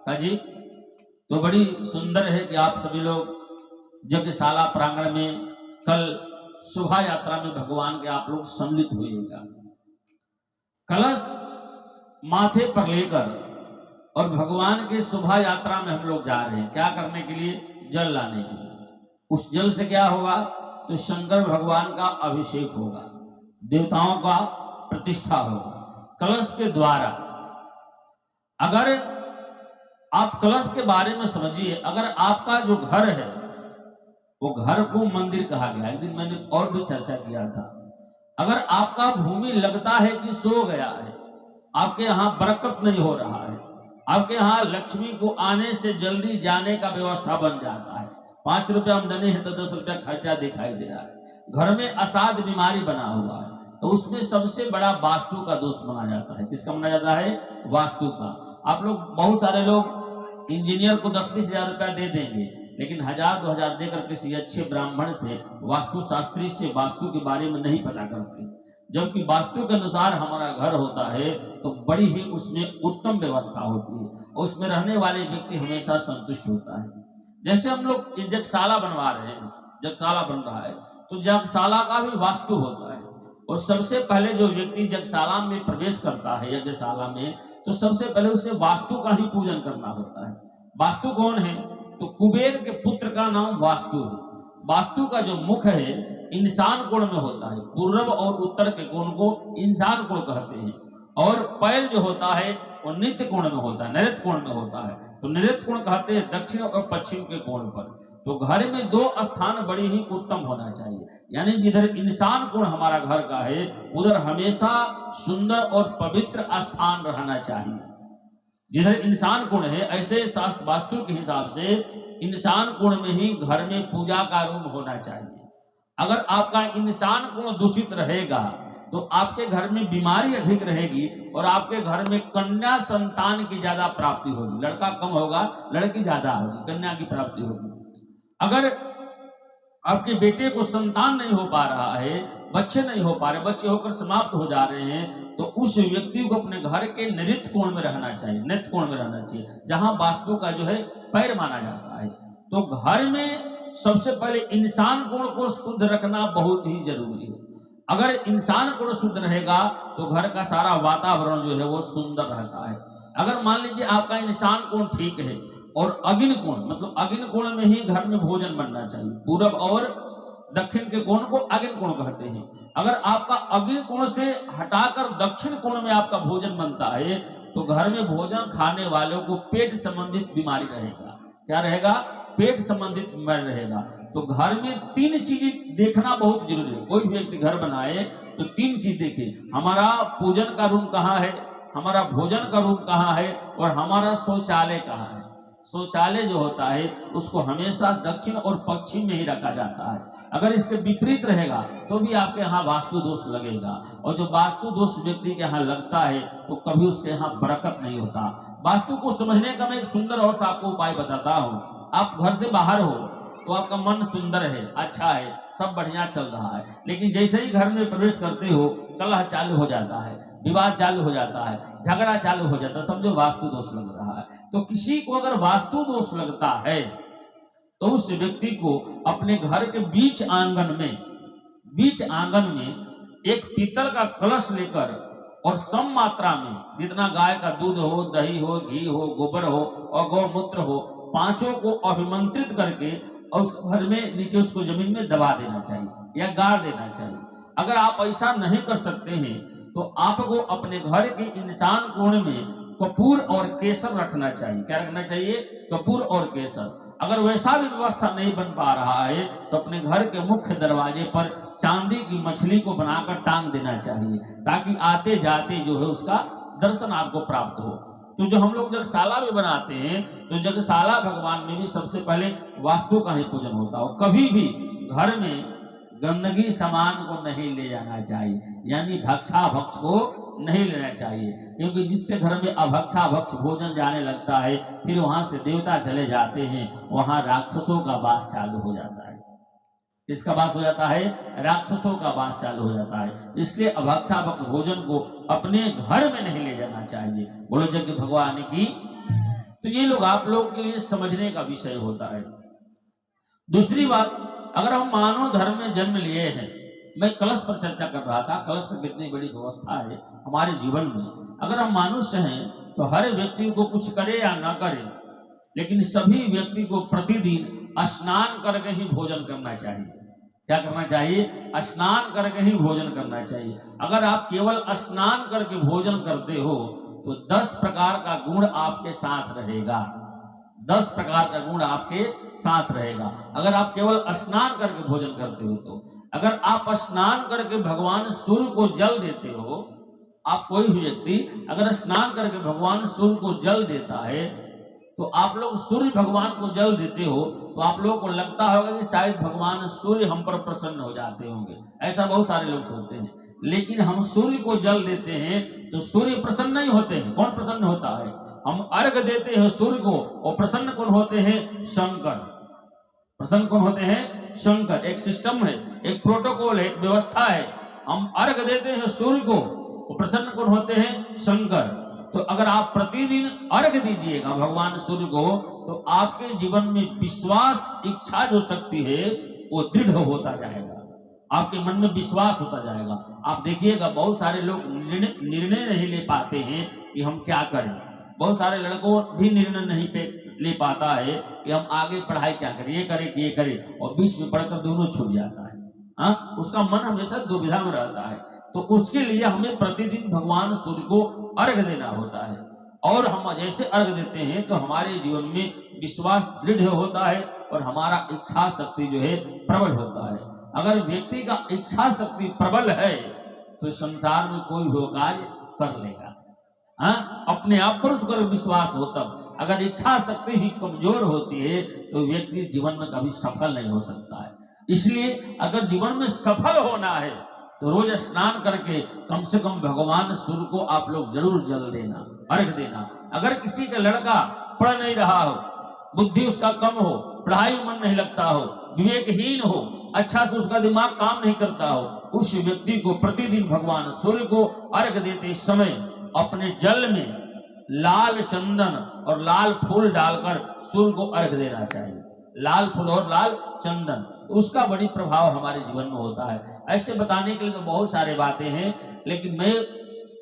कहा जी तो बड़ी सुंदर है कि आप सभी लोग यज्ञशाला प्रांगण में कल शोभा यात्रा में भगवान के आप लोग सम्मिलित हुएगा। कलश माथे पर लेकर और भगवान की शोभा यात्रा में हम लोग जा रहे हैं। क्या करने के लिए? जल लाने के लिए। उस जल से क्या होगा? तो शंकर भगवान का अभिषेक होगा, देवताओं का प्रतिष्ठा होगा कलश के द्वारा। अगर आप कलश के बारे में समझिए, अगर आपका जो घर है वो घर को मंदिर कहा गया है। एक दिन मैंने और भी चर्चा किया था। अगर आपका भूमि लगता है कि सो गया है, आपके यहां बरकत नहीं हो रहा है, आपके यहां लक्ष्मी को आने से जल्दी जाने का व्यवस्था बन जाता है, 5 रुपया आमदनी है तो 10 रुपया खर्चा दिखाई दे रहा है, घर में असाध बीमारी बना हुआ है, तो उसमें सबसे बड़ा वास्तु का दोष माना जाता है। किसका माना जाता है? वास्तु का। आप लोग बहुत सारे लोग इंजीनियर को 10-20 हजार रुपया दे देंगे, लेकिन 1000-2000 देकर किसी अच्छे ब्राह्मण से, वास्तु शास्त्री से वास्तु के बारे में नहीं पता करते। जबकि वास्तु के अनुसार हमारा घर होता है तो बड़ी ही उसमें उत्तम व्यवस्था होती है और उसमें रहने वाले व्यक्ति हमेशा संतुष्ट होता है। जैसे हम लोग यज्ञशाला बनवा रहे हैं, यज्ञशाला बन रहा है तो यज्ञशाला का भी वास्तु होता है। और सबसे पहले जो व्यक्ति यज्ञशाला में प्रवेश करता है, यज्ञशाला में, तो सबसे पहले उसे वास्तु का ही पूजन करना होता है। वास्तु कौन है? तो कुबेर के पुत्र का नाम वास्तु है। वास्तु का जो मुख है इंसान कोण में होता है, पूर्व और उत्तर के कोण को इंसान कोण कहते हैं, और पैर जो होता है वो नित्य कोण में होता है, नैऋत्य कोण में होता है। तो नैऋत्य कोण कहते हैं दक्षिण और पश्चिम के कोण पर। तो घर में 2 स्थान बड़ी ही उत्तम होना चाहिए, यानी जिधर इंसान कोण हमारा घर का है उधर हमेशा सुंदर और पवित्र स्थान रहना चाहिए। जिधर इंसान कोण है, ऐसे शास्त्र वास्तु के हिसाब से इंसान कोण में ही घर में पूजा का रूम होना चाहिए। अगर आपका इंसान कोण दूषित रहेगा तो आपके घर में बीमारी अधिक रहेगी और आपके घर में कन्या संतान की ज्यादा प्राप्ति होगी। लड़का कम होगा, लड़की ज्यादा होगी, कन्या की प्राप्ति होगी। अगर आपके बेटे को संतान नहीं हो पा रहा है, बच्चे नहीं हो पा रहे, बच्चे होकर समाप्त हो जा रहे हैं, तो उस व्यक्ति को अपने घर के नैऋत्य कोण में रहना चाहिए, नेत्र कोण में रहना चाहिए, जहां वास्तु का जो है पैर माना जाता है। तो घर में सबसे पहले इंसान कोण को शुद्ध रखना बहुत ही जरूरी है। अगर इंसान कोण शुद्ध रहेगा तो घर का सारा वातावरण जो है वो सुंदर रहता है। अगर मान लीजिए आपका इंसान कोण ठीक है और अग्नि कोण, मतलब अग्नि कोण में ही घर में भोजन बनना चाहिए, पूरब और दक्षिण के कोण को अग्नि कोण कहते हैं। अगर आपका अग्नि कोण से हटाकर दक्षिण कोण में आपका भोजन बनता है तो घर में भोजन खाने वालों को पेट संबंधित बीमारी रहेगा। क्या रहेगा? पेट संबंधित बीमारी रहेगा। तो घर में 3 चीजें देखना बहुत जरूरी है। कोई भी व्यक्ति घर बनाए तो 3 चीज देखे, हमारा पूजन का रूम कहाँ है, हमारा भोजन का रूम कहाँ है और हमारा शौचालय कहाँ है। शौचालय जो होता है उसको हमेशा दक्षिण और पश्चिम में ही रखा जाता है। अगर इसके विपरीत रहेगा तो भी आपके यहाँ वास्तु दोष लगेगा, और जो वास्तु दोष व्यक्ति के यहाँ लगता है तो कभी उसके यहाँ बरकत नहीं होता। वास्तु को समझने का मैं एक सुंदर और सा आपको उपाय बताता हूँ। आप घर से बाहर हो तो आपका मन सुंदर है, अच्छा है, सब बढ़िया चल रहा है, लेकिन जैसे ही घर में प्रवेश करते हो कलह चालू हो जाता है, विवाद चालू हो जाता है, झगड़ा चालू हो जाता है, समझो वास्तु दोष लग रहा है। तो किसी को अगर वास्तु दोष लगता है तो उस व्यक्ति को अपने घर के बीच आंगन में एक पीतल का कलश लेकर और सम मात्रा में जितना गाय का दूध हो, दही हो, घी हो, गोबर हो और गौमूत्र हो, 5 को अभिमंत्रित करके और उस घर में नीचे उसको जमीन में दबा देना चाहिए या गाड़ देना चाहिए। अगर आप ऐसा नहीं कर सकते हैं तो आपको अपने घर के इंसान कोण में कपूर और केसर रखना चाहिए। क्या रखना चाहिए? कपूर और केसर। अगर वैसा भी व्यवस्था नहीं बन पा रहा है तो अपने घर के मुख्य दरवाजे पर चांदी की मछली को बनाकर टांग देना चाहिए, ताकि आते जाते जो है उसका दर्शन आपको प्राप्त हो। तो जो हम लोग यज्ञशाला में बनाते हैं तो यज्ञशाला भगवान में भी सबसे पहले वास्तु का ही पूजन होता हो। कभी भी घर में गंदगी सामान को नहीं ले जाना चाहिए, यानी भक्षा भक्ष को नहीं लेना चाहिए, क्योंकि जिसके घर में अभक्षा भक्ष भोजन जाने लगता है फिर वहां से देवता चले जाते हैं, वहां राक्षसों का वास चालू हो जाता है। किसका वास हो जाता है? राक्षसों का वास चालू हो जाता है। इसलिए अभक्षा भक्ष भोजन को अपने घर में नहीं ले जाना चाहिए। बोलो यज्ञ भगवान की। तो ये लोग आप लोग के लिए समझने का विषय होता है। दूसरी बात, अगर हम मानव धर्म में जन्म लिए हैं, मैं कलश पर चर्चा कर रहा था, कलश की कितनी बड़ी व्यवस्था है हमारे जीवन में। अगर हम मनुष्य हैं तो हर व्यक्ति को कुछ करे या ना करे, लेकिन सभी व्यक्ति को प्रतिदिन स्नान करके ही भोजन करना चाहिए। क्या करना चाहिए? स्नान करके ही भोजन करना चाहिए। अगर आप केवल स्नान करके भोजन करते हो तो 10 प्रकार का गुण आपके साथ रहेगा। 10 प्रकार का गुण आपके साथ रहेगा अगर आप केवल स्नान करके भोजन करते हो तो। अगर आप स्नान करके भगवान सूर्य को जल देते हो, आप कोई भी व्यक्ति अगर स्नान करके भगवान सूर्य को जल देता है, तो आप लोग सूर्य भगवान को जल देते हो तो आप लोगों को लगता होगा कि शायद भगवान सूर्य हम पर प्रसन्न हो जाते होंगे। ऐसा बहुत सारे लोग सोचते हैं, लेकिन हम सूर्य को जल देते हैं तो सूर्य प्रसन्न नहीं होते हैं। कौन प्रसन्न होता है? हम अर्घ देते हैं सूर्य को, और प्रसन्न कौन होते हैं? शंकर। प्रसन्न कौन होते हैं? शंकर। एक सिस्टम है, एक प्रोटोकॉल है, एक व्यवस्था है। हम अर्घ देते हैं सूर्य को, और प्रसन्न कौन होते हैं? शंकर। तो अगर आप प्रतिदिन अर्घ दीजिएगा भगवान सूर्य को, तो आपके जीवन में विश्वास, इच्छा जो शक्ति है वो दृढ़ होता जाएगा। आपके मन में विश्वास होता जाएगा। आप देखिएगा बहुत सारे लोग निर्णय नहीं ले पाते हैं कि हम क्या करें। बहुत सारे लड़कों भी निर्णय नहीं ले पाता है कि हम आगे पढ़ाई क्या करें, ये करें कि ये करें, और बीच में पढ़कर दोनों छूट जाता है। हाँ, उसका मन हमेशा दुविधा में रहता है। तो उसके लिए हमें प्रतिदिन भगवान सूर्य को अर्घ देना होता है, और हम जैसे अर्घ देते हैं तो हमारे जीवन में विश्वास दृढ़ होता है और हमारा इच्छा शक्ति जो है प्रबल होता है। अगर व्यक्ति का इच्छा शक्ति प्रबल है तो संसार में कोई भी कार्य कर लेगा। हाँ, अपने आप पर उसका विश्वास हो। तब अगर इच्छा शक्ति ही कमजोर होती है तो व्यक्ति जीवन में कभी सफल नहीं हो सकता है। इसलिए अगर जीवन में सफल होना है तो रोज स्नान करके कम से कम भगवान सूर्य को आप लोग जरूर जल देना, अर्घ देना। अगर किसी का लड़का पढ़ नहीं रहा हो, बुद्धि उसका कम हो, पढ़ाई में मन नहीं लगता हो, विवेकहीन हो, अच्छा से उसका दिमाग काम नहीं करता हो, उस व्यक्ति को प्रतिदिन भगवान सूर्य को अर्घ देते समय अपने जल में लाल चंदन और लाल फूल डालकर सूर्य को अर्घ देना चाहिए। लाल फूल और लाल चंदन, तो उसका बड़ी प्रभाव हमारे जीवन में होता है। ऐसे बताने के लिए तो बहुत सारे बातें हैं, लेकिन मैं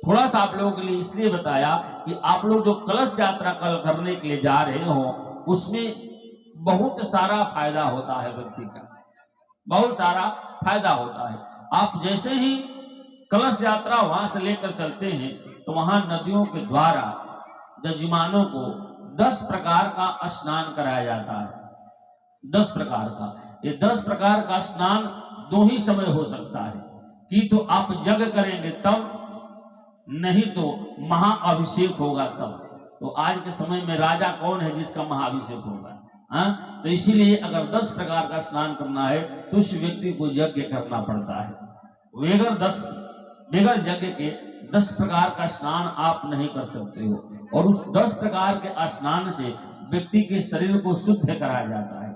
थोड़ा सा आप लोगों के लिए इसलिए बताया कि आप लोग जो कलश यात्रा कल करने के लिए जा रहे हो, उसमें बहुत सारा फायदा होता है। व्यक्ति का बहुत सारा फायदा होता है। आप जैसे ही कलश यात्रा वहां से लेकर चलते हैं तो वहां नदियों के द्वारा जजमानों को 10 प्रकार का स्नान कराया जाता है। 10 प्रकार का। ये 10 प्रकार का स्नान 2 ही समय हो सकता है, कि तो आप यज्ञ करेंगे तब, नहीं तो महाअभिषेक होगा तब। तो आज के समय में राजा कौन है जिसका महाअभिषेक होगा? हाँ, तो इसीलिए अगर 10 प्रकार का स्नान करना है तो उस व्यक्ति को यज्ञ करना पड़ता है। बगैर यज्ञ के 10 प्रकार का स्नान आप नहीं कर सकते हो, और उस 10 प्रकार के स्नान से व्यक्ति के शरीर को शुद्ध कराया जाता है।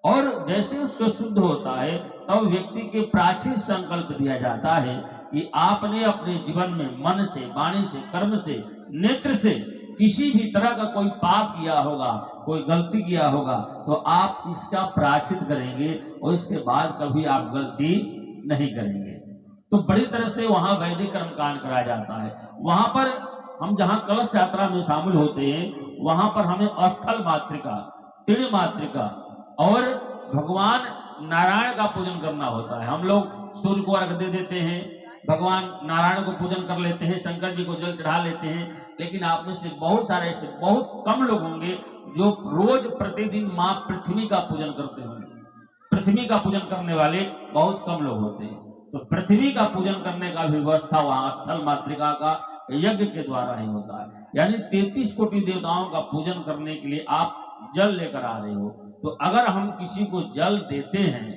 और जैसे उसको शुद्ध होता है तब व्यक्ति के प्राचीन संकल्प दिया जाता है कि आपने अपने जीवन में मन से, वाणी से, कर्म से, नेत्र से किसी भी तरह का कोई पाप किया होगा, कोई गलती किया होगा, तो आप इसका प्रायश्चित करेंगे और इसके बाद कभी आप गलती नहीं करेंगे। तो बड़ी तरह से वहां वैदिक कर्मकांड कराया जाता है। वहां पर हम जहां कलश यात्रा में शामिल होते हैं, वहां पर हमें स्थल मातृका, तिल मातृका और भगवान नारायण का पूजन करना होता है। हम लोग सूर्य को अर्घ दे देते हैं, भगवान नारायण को पूजन कर लेते हैं, शंकर जी को जल चढ़ा लेते हैं, लेकिन आप में से बहुत सारे ऐसे बहुत कम लोग होंगे जो रोज प्रतिदिन माँ पृथ्वी का पूजन करते होंगे। पृथ्वी का पूजन करने वाले बहुत कम लोग होते हैं। तो पृथ्वी का पूजन करने का भी व्यवस्था वहां स्थल मातृका का यज्ञ के द्वारा ही होता है। यानी 33 कोटि देवताओं का पूजन करने के लिए आप जल लेकर आ रहे हो। तो अगर हम किसी को जल देते हैं,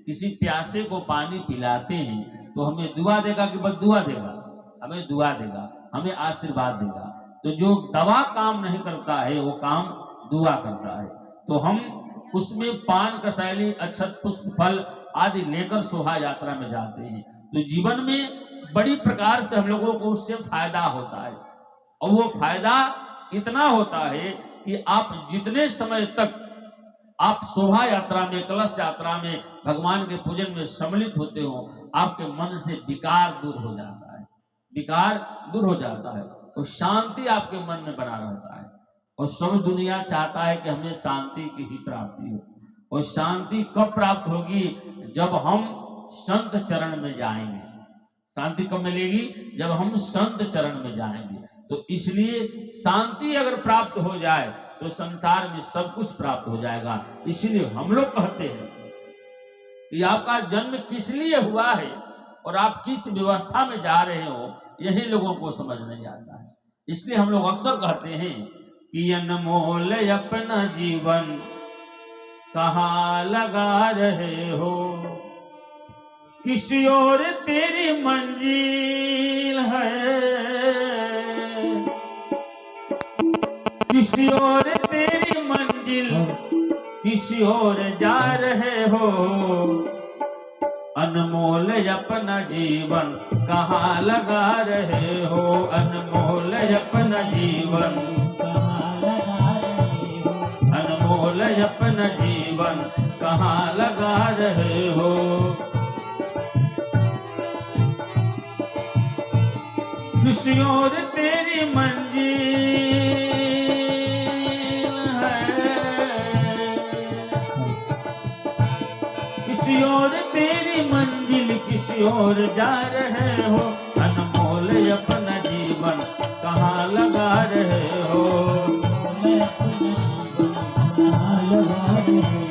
किसी प्यासे को पानी पिलाते हैं, तो हमें दुआ देगा कि बद्दुआ देगा? हमें दुआ देगा, हमें आशीर्वाद देगा। तो जो दवा काम नहीं करता है वो काम दुआ करता है। तो हम उसमें पान कसैली, अक्षत, पुष्प, फल आदि लेकर शोभा यात्रा में जाते हैं। तो जीवन में बड़ी प्रकार से हम लोगों को उससे फायदा होता है, और वो फायदा इतना होता है कि आप जितने समय तक आप शोभा यात्रा में, कलश यात्रा में, भगवान के पूजन में सम्मिलित होते हो, आपके मन से विकार दूर हो जाता है, विकार दूर हो जाता है और शांति आपके मन में बना रहता है। और सब दुनिया चाहता है कि हमें शांति की ही प्राप्ति हो। और शांति कब प्राप्त होगी? जब हम संत चरण में जाएंगे। शांति कब मिलेगी? जब हम संत चरण में जाएंगे। तो इसलिए शांति अगर प्राप्त हो जाए तो संसार में सब कुछ प्राप्त हो जाएगा। इसलिए हम लोग कहते हैं कि आपका जन्म किस लिए हुआ है और आप किस व्यवस्था में जा रहे हो, यही लोगों को समझ नहीं आता है। इसलिए हम लोग अक्सर कहते हैं कि अनमोल अपना जीवन कहाँ लगा रहे हो, किसी और तेरी मंजिल है, किसी और तेरी मंजिल, किसी और जा रहे हो। अनमोल अपना जीवन कहाँ लगा रहे हो, अनमोल अपना जीवन कहाँ लगा रहे हो, अनमोल अपना जीवन कहाँ लगा रहे हो। किसी और तेरी मंजिल किसी और तेरी मंजिल, किसी और जा रहे हो। अनमोल अपना जीवन कहाँ लगा रहे हो, कहाँ लगा रहे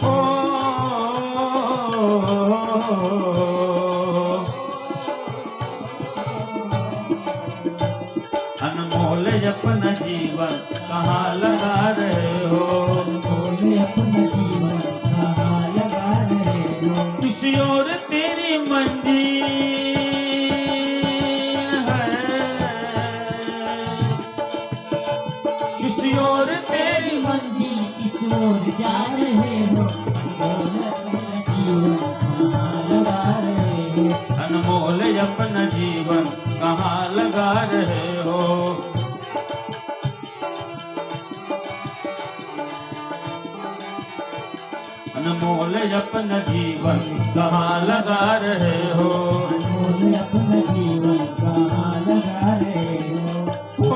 हो। अनमोल अपना जीवन कहाँ लगा रहे हो, अनमोल अपना जीवन कहाँ लगा रहे हो। किसी और तेरी मंजिल है, किसी और तेरी मंजिल, किसी और जा रहे हो। अनमोल अपना जीवन कहाँ लगा रहे हो, अनमोल अपना जीवन कहाँ लगा रहे हो, अनमोल अपना जीवन कहाँ लगा रहे हो।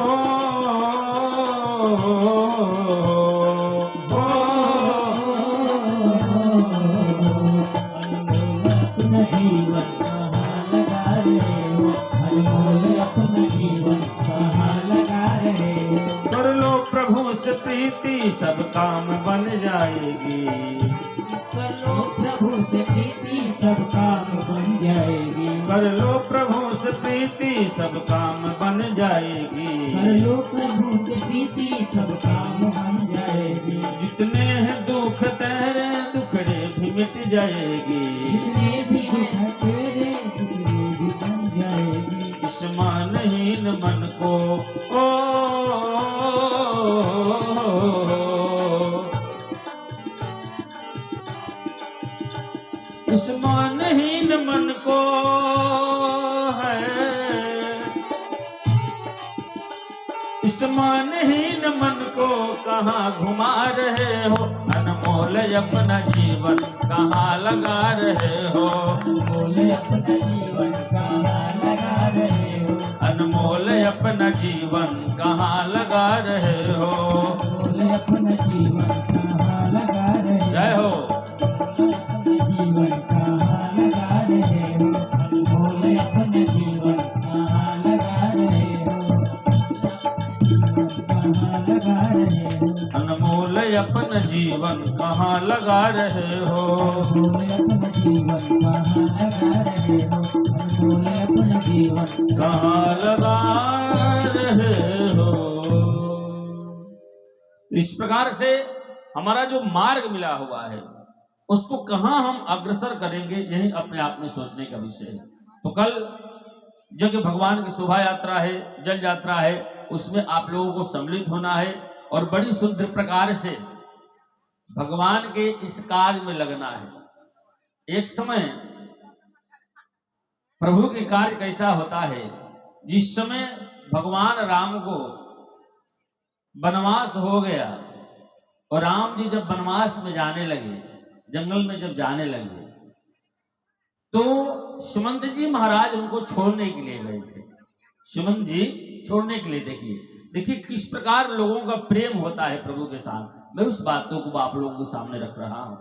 अनमोल अपना जीवन कहाँ लगा रहे हो, अनमोल अपना जीवन कहाँ लगा रहे हो। कर लो प्रभु से प्रीति सब काम बन जाएगी, कर लो प्रभु से प्रीति सब काम बन जाएगी, कर लो प्रभु से प्रीति सब काम बन जाएगी, कर लो प्रभु से प्रीति सब काम बन जाएगी। जितने हैं दुख तेरे दुखड़े भी मिट जाएगी, जितने भी हैं तेरे दुखड़े भी बन जाएगी। इस मानहीन मन को इस मानहीन मन को है, इस मानहीन मन को कहाँ घुमा रहे हो। अनमोल अपना जीवन कहाँ लगा रहे हो, अनमोल अपना जीवन कहाँ लगा रहे हो, अनमोल अपना जीवन कहाँ लगा रहे हो, अनमोल अपना जीवन कहाँ लगा रहे हो। जय हो। जीवन कहाँ लगा रहे हो, अनमोल अपना जीवन कहाँ लगा रहे हो, कहाँ लगा रहे हो। अनमोल अपना जीवन कहाँ लगा रहे हो, अनमोल अपना जीवन कहाँ लगा रहे हो, अनमोल अपना जीवन कहाँ लगा रहे हो। इस प्रकार से हमारा जो मार्ग मिला हुआ है उसको कहां हम अग्रसर करेंगे, यही अपने आप में सोचने का विषय है। तो कल जो कि भगवान की शोभा यात्रा है, जल यात्रा है, उसमें आप लोगों को सम्मिलित होना है और बड़ी शुद्ध प्रकार से भगवान के इस कार्य में लगना है। एक समय प्रभु के कार्य कैसा होता है, जिस समय भगवान राम को वनवास हो गया और राम जी जब वनवास में जाने लगे, जंगल में जब जाने लगे, तो सुमंत जी महाराज उनको छोड़ने के लिए गए थे। सुमंत जी छोड़ने के लिए, देखिए किस प्रकार लोगों का प्रेम होता है प्रभु के साथ। मैं उस बातों को आप लोगों के सामने रख रहा हूं।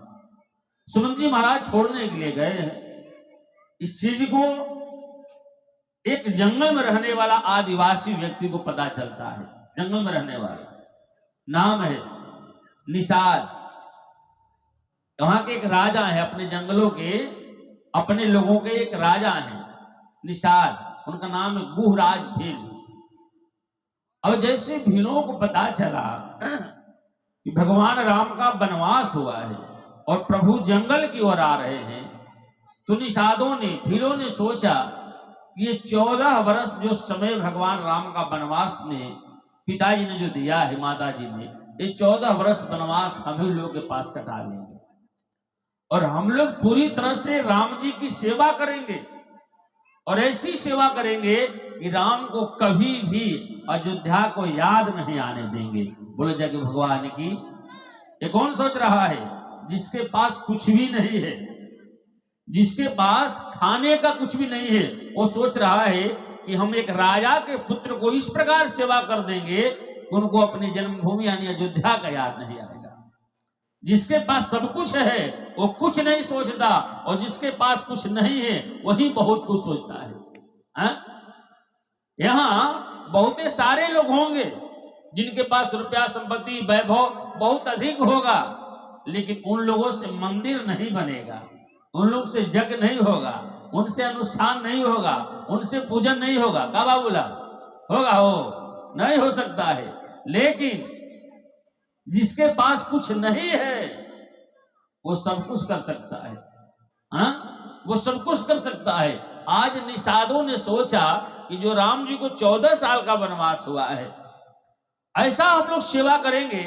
सुमंत जी महाराज छोड़ने के लिए गए हैं। इस चीज को एक जंगल में रहने वाला आदिवासी व्यक्ति को पता चलता है। जंगल में रहने वाला, नाम है निषाद। वहां के एक राजा है, अपने जंगलों के, अपने लोगों के एक राजा हैं निषाद। उनका नाम है गुहराज भील। और जैसे भीलों को पता चला कि भगवान राम का वनवास हुआ है और प्रभु जंगल की ओर आ रहे हैं, तो निषादों ने, भीलों ने सोचा कि ये 14 वर्ष जो समय भगवान राम का वनवास में पिताजी ने जो दिया है, माता जी ने, ये 14 वर्ष वनवास हम ही लोग के पास कटा लेंगे और हम लोग पूरी तरह से राम जी की सेवा करेंगे और ऐसी सेवा करेंगे कि राम को कभी भी अयोध्या को याद नहीं आने देंगे। बोले जाके भगवान की। ये कौन सोच रहा है? जिसके पास कुछ भी नहीं है, जिसके पास खाने का कुछ भी नहीं है, वो सोच रहा है कि हम एक राजा के पुत्र को इस प्रकार सेवा कर देंगे कि उनको अपनी जन्मभूमि यानी अयोध्या का याद नहीं आएगा। जिसके पास सब कुछ है वो कुछ नहीं सोचता और जिसके पास कुछ नहीं है वही बहुत कुछ सोचता है। यहाँ बहुत सारे लोग होंगे जिनके पास रुपया, संपत्ति, वैभव बहुत अधिक होगा, लेकिन उन लोगों से मंदिर नहीं बनेगा, उन लोग से यज्ञ नहीं होगा, उनसे अनुष्ठान नहीं होगा, उनसे पूजन नहीं होगा। का बाबूला होगा? हो नहीं हो सकता है। लेकिन जिसके पास कुछ नहीं है वो सब कुछ कर सकता है। वो सब कुछ कर सकता है। आज निषादों ने सोचा कि जो राम जी को 14 साल का वनवास हुआ है, ऐसा हम लोग सेवा करेंगे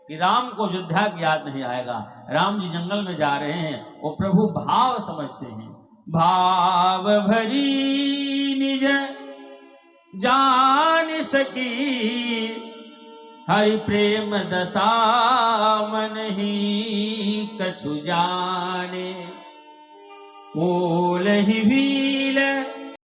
कि राम को अयोध्या की याद नहीं आएगा। राम जी जंगल में जा रहे हैं, वो प्रभु भाव समझते हैं। भाव भरी निज जान सकी, हरि प्रेम दशा मन ही कछु जाने। बोल ही भील